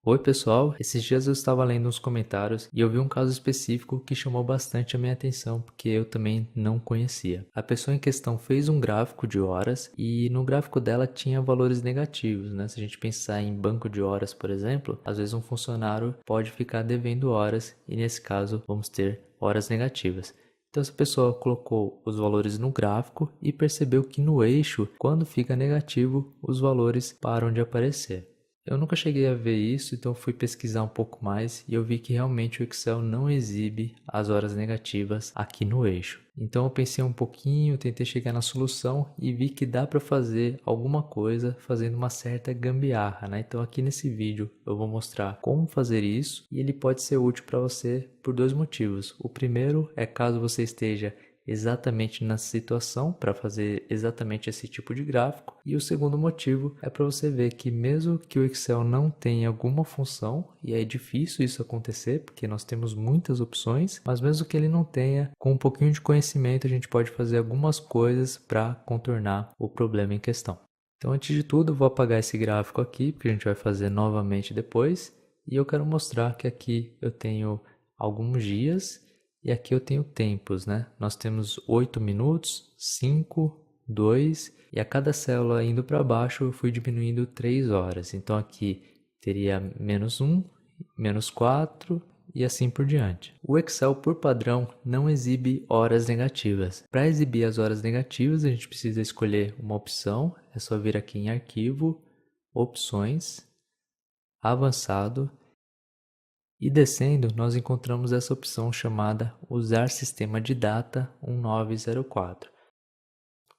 Oi pessoal, esses dias eu estava lendo uns comentários e eu vi um caso específico que chamou bastante a minha atenção porque eu também não conhecia. A pessoa em questão fez um gráfico de horas e no gráfico dela tinha valores negativos, né? Se a gente pensar em banco de horas, por exemplo, às vezes um funcionário pode ficar devendo horas e nesse caso vamos ter horas negativas. Então essa pessoa colocou os valores no gráfico e percebeu que no eixo, quando fica negativo, os valores param de aparecer. Eu nunca cheguei a ver isso, então fui pesquisar um pouco mais e eu vi que realmente o Excel não exibe as horas negativas aqui no eixo. Então eu pensei um pouquinho, tentei chegar na solução e vi que dá para fazer alguma coisa fazendo uma certa gambiarra, né? Então aqui nesse vídeo eu vou mostrar como fazer isso e ele pode ser útil para você por dois motivos. O primeiro é caso você esteja exatamente na situação para fazer exatamente esse tipo de gráfico. E o segundo motivo é para você ver que mesmo que o Excel não tenha alguma função, e é difícil isso acontecer porque nós temos muitas opções, mas mesmo que ele não tenha, com um pouquinho de conhecimento a gente pode fazer algumas coisas para contornar o problema em questão. Então antes de tudo eu vou apagar esse gráfico aqui, porque a gente vai fazer novamente depois, e eu quero mostrar que aqui eu tenho alguns dias e aqui eu tenho tempos, né? Nós temos 8 minutos, 5, 2 e a cada célula indo para baixo eu fui diminuindo 3 horas. Então aqui teria menos 1, menos 4 e assim por diante. O Excel, por padrão, não exibe horas negativas. Para exibir as horas negativas, a gente precisa escolher uma opção. É só vir aqui em Arquivo, Opções, Avançado. E descendo, nós encontramos essa opção chamada Usar Sistema de Data 1904.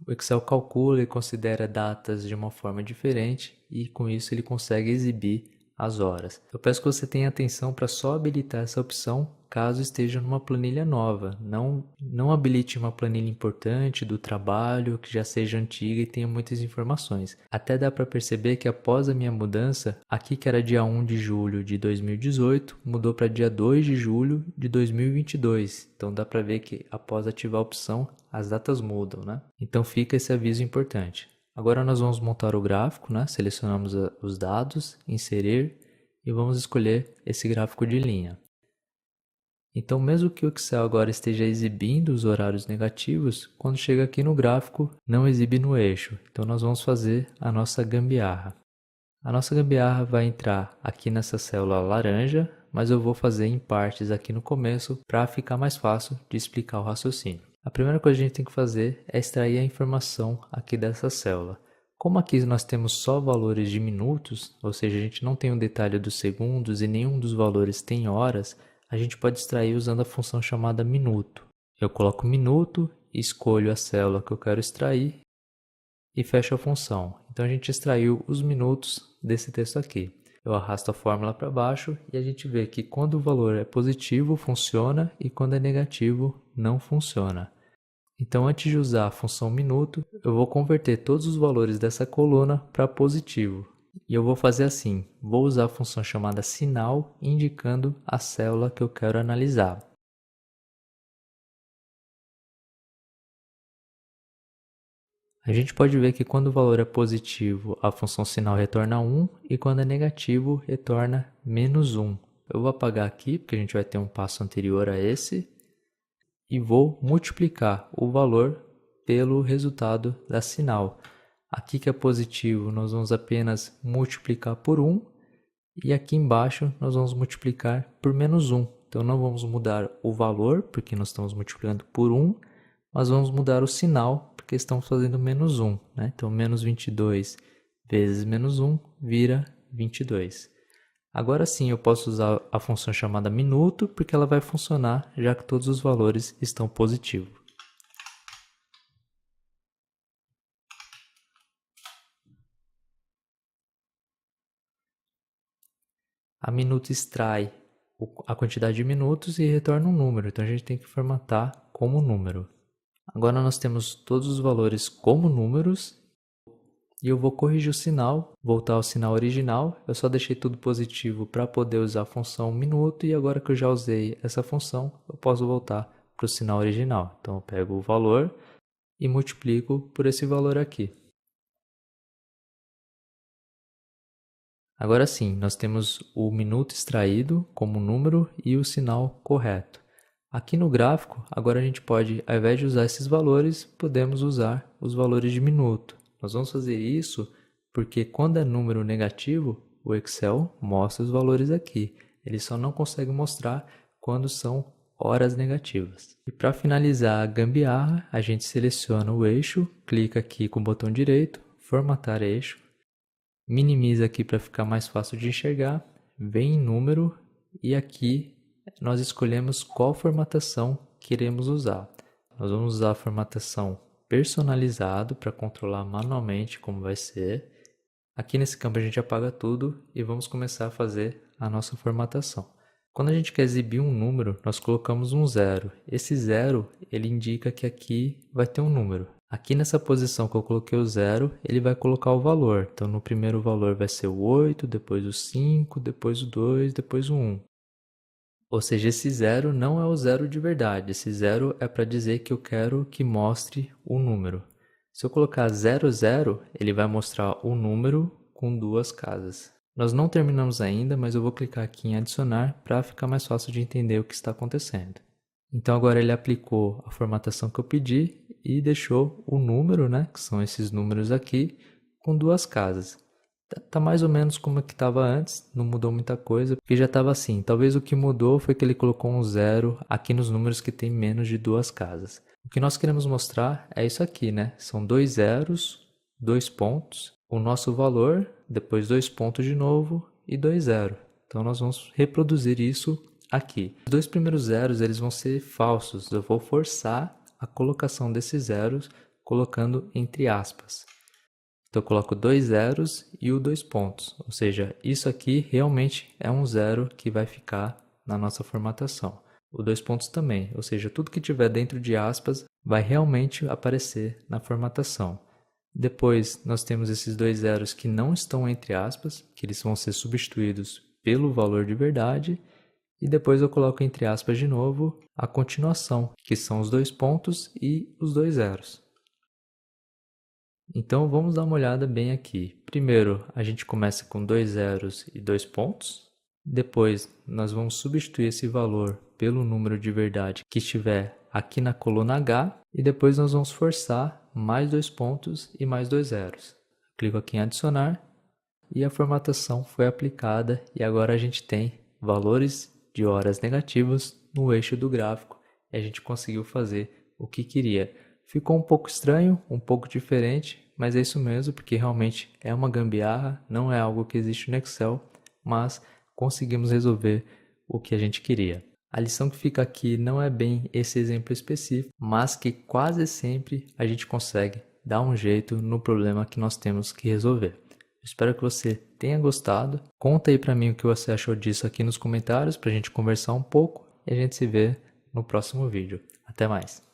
O Excel calcula e considera datas de uma forma diferente e com isso ele consegue exibir as horas. Eu peço que você tenha atenção para só habilitar essa opção caso esteja numa planilha nova. Não habilite uma planilha importante do trabalho que já seja antiga e tenha muitas informações. Até dá para perceber que após a minha mudança, aqui que era dia 1 de julho de 2018, mudou para dia 2 de julho de 2022. Então dá para ver que após ativar a opção, as datas mudam, né? Então fica esse aviso importante. Agora nós vamos montar o gráfico, né? Selecionamos os dados, inserir e vamos escolher esse gráfico de linha. Então mesmo que o Excel agora esteja exibindo os horários negativos, quando chega aqui no gráfico não exibe no eixo. Então nós vamos fazer a nossa gambiarra. A nossa gambiarra vai entrar aqui nessa célula laranja, mas eu vou fazer em partes aqui no começo para ficar mais fácil de explicar o raciocínio. A primeira coisa que a gente tem que fazer é extrair a informação aqui dessa célula. Como aqui nós temos só valores de minutos, ou seja, a gente não tem o detalhe dos segundos e nenhum dos valores tem horas, a gente pode extrair usando a função chamada minuto. Eu coloco minuto, escolho a célula que eu quero extrair e fecho a função. Então a gente extraiu os minutos desse texto aqui. Eu arrasto a fórmula para baixo e a gente vê que quando o valor é positivo funciona e quando é negativo não funciona. Então antes de usar a função minuto, eu vou converter todos os valores dessa coluna para positivo. E eu vou fazer assim, vou usar a função chamada sinal indicando a célula que eu quero analisar. A gente pode ver que quando o valor é positivo, a função sinal retorna 1 e quando é negativo, retorna menos 1. Eu vou apagar aqui porque a gente vai ter um passo anterior a esse e vou multiplicar o valor pelo resultado da sinal. Aqui que é positivo, nós vamos apenas multiplicar por 1 e aqui embaixo nós vamos multiplicar por menos 1. Então não vamos mudar o valor, porque nós estamos multiplicando por 1, mas vamos mudar o sinal, porque estamos fazendo menos 1. Né? Então menos 22 vezes menos 1 vira 22. Agora sim eu posso usar a função chamada minuto, porque ela vai funcionar já que todos os valores estão positivos. A minuto extrai a quantidade de minutos e retorna um número, então a gente tem que formatar como número. Agora nós temos todos os valores como números e eu vou corrigir o sinal, voltar ao sinal original. Eu só deixei tudo positivo para poder usar a função minuto e agora que eu já usei essa função, eu posso voltar para o sinal original. Então eu pego o valor e multiplico por esse valor aqui. Agora sim, nós temos o minuto extraído como número e o sinal correto. Aqui no gráfico, agora a gente pode, ao invés de usar esses valores, podemos usar os valores de minuto. Nós vamos fazer isso porque quando é número negativo, o Excel mostra os valores aqui. Ele só não consegue mostrar quando são horas negativas. E para finalizar a gambiarra, a gente seleciona o eixo, clica aqui com o botão direito, formatar eixo, minimiza aqui para ficar mais fácil de enxergar, vem em número e aqui nós escolhemos qual formatação queremos usar. Nós vamos usar a formatação personalizado para controlar manualmente como vai ser. Aqui nesse campo a gente apaga tudo e vamos começar a fazer a nossa formatação. Quando a gente quer exibir um número, nós colocamos um zero. Esse zero, ele indica que aqui vai ter um número. Aqui nessa posição que eu coloquei o zero, ele vai colocar o valor. Então no primeiro valor vai ser o 8, depois o 5, depois o 2, depois o 1. Ou seja, esse zero não é o zero de verdade. Esse zero é para dizer que eu quero que mostre o número. Se eu colocar 00, ele vai mostrar o número com duas casas. Nós não terminamos ainda, mas eu vou clicar aqui em adicionar para ficar mais fácil de entender o que está acontecendo. Então agora ele aplicou a formatação que eu pedi e deixou o número, que são esses números aqui, com duas casas. Tá mais ou menos como que estava antes, não mudou muita coisa, porque já estava assim. Talvez o que mudou foi que ele colocou um zero aqui nos números que tem menos de duas casas. O que nós queremos mostrar é isso aqui, São dois zeros, dois pontos, o nosso valor, depois dois pontos de novo e dois zeros. Então nós vamos reproduzir isso aqui. Os dois primeiros zeros eles vão ser falsos, eu vou forçar a colocação desses zeros colocando entre aspas. Então eu coloco dois zeros e o dois pontos, ou seja, isso aqui realmente é um zero que vai ficar na nossa formatação. O dois pontos também, ou seja, tudo que tiver dentro de aspas vai realmente aparecer na formatação. Depois nós temos esses dois zeros que não estão entre aspas, que eles vão ser substituídos pelo valor de verdade, e depois eu coloco entre aspas de novo a continuação, que são os dois pontos e os dois zeros. Então vamos dar uma olhada bem aqui. Primeiro a gente começa com dois zeros e dois pontos. Depois nós vamos substituir esse valor pelo número de verdade que estiver aqui na coluna H. E depois nós vamos forçar mais dois pontos e mais dois zeros. Clico aqui em adicionar e a formatação foi aplicada. E agora a gente tem valores de horas negativas no eixo do gráfico. E a gente conseguiu fazer o que queria. Ficou um pouco estranho, um pouco diferente, mas é isso mesmo, porque realmente é uma gambiarra, não é algo que existe no Excel, mas conseguimos resolver o que a gente queria. A lição que fica aqui não é bem esse exemplo específico, mas que quase sempre a gente consegue dar um jeito no problema que nós temos que resolver. Espero que você tenha gostado. Conta aí para mim o que você achou disso aqui nos comentários para a gente conversar um pouco e a gente se vê no próximo vídeo. Até mais!